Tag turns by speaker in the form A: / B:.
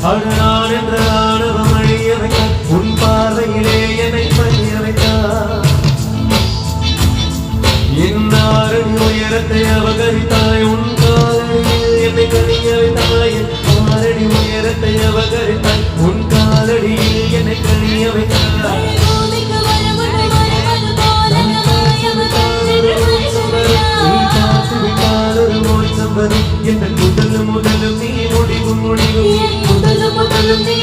A: அழுநாள் என்ற ஆணவம் அழிய வைத்தார் உன் பார்வையிலே என்னை பணிய வைத்தார் என் 6 அடி உயரத்தை அபகரித்தாய் உன் காலடியில் என்னை கனிய வைத்தாய் என் 6 அடி உயரத்தை அபகரித்தாய் உன் காலடியில் என்னை கனிய வைத்தாய் முதலும் நீ முடிவும் முடிவும் முதலும் நீ